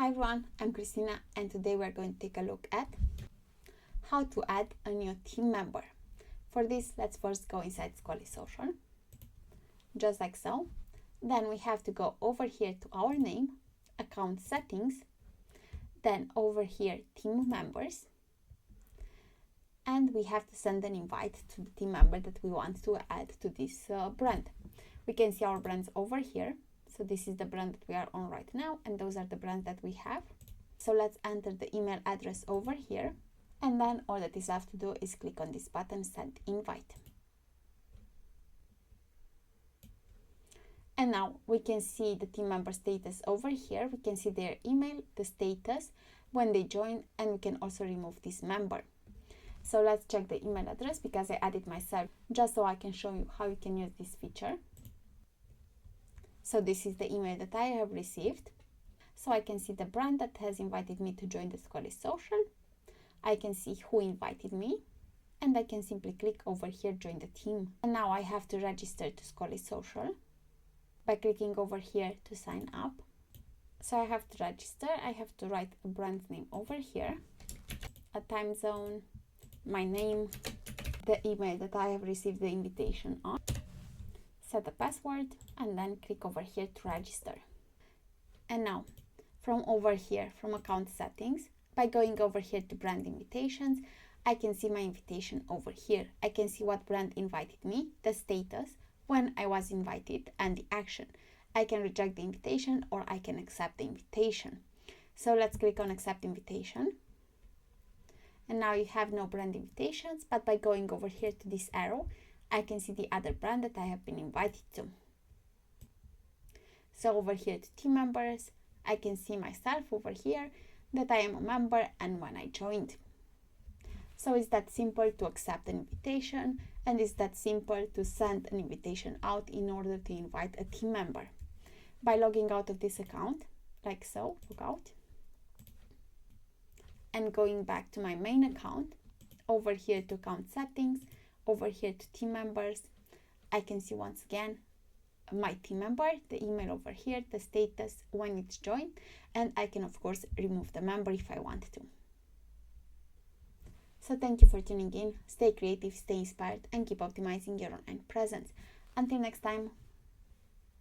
Hi everyone, I'm Christina and today we're going to take a look at how to add a new team member. For this, let's first go inside Squirrly Social, just like so. Then we have to go over here to our name, account settings, then over here team members, and we have to send an invite to the team member that we want to add to this brand. We can see our brands over here. So this is the brand that we are on right now, and those are the brands that we have. So let's enter the email address over here, and then all that is left to do is click on this button, send invite. And now we can see the team member status over here. We can see their email, the status, when they join, and we can also remove this member. So let's check the email address because I added myself just so I can show you how you can use this feature. So this is the email that I have received. So I can see the brand that has invited me to join the Squirrly Social. I can see who invited me, and I can simply click over here, join the team. And now I have to register to Squirrly Social by clicking over here to sign up. So I have to register. I have to write a brand name over here, a time zone, my name, the email that I have received the invitation on, set a password, and then click over here to register. And now from over here, from account settings, by going over here to brand invitations, I can see my invitation over here. I can see what brand invited me, the status, when I was invited, and the action. I can reject the invitation or I can accept the invitation. So let's click on accept invitation. And now you have no brand invitations, but by going over here to this arrow, I can see the other brand that I have been invited to. So over here to team members, I can see myself over here that I am a member and when I joined. So it's that simple to accept an invitation, and it's that simple to send an invitation out in order to invite a team member. By logging out of this account, like so, log out, and going back to my main account, over here to account settings, over here to team members, I can see once again my team member, the email over here, the status, when it's joined, and I can of course remove the member if I want to. So thank you for tuning in. Stay creative, stay inspired, and keep optimizing your online presence. Until next time.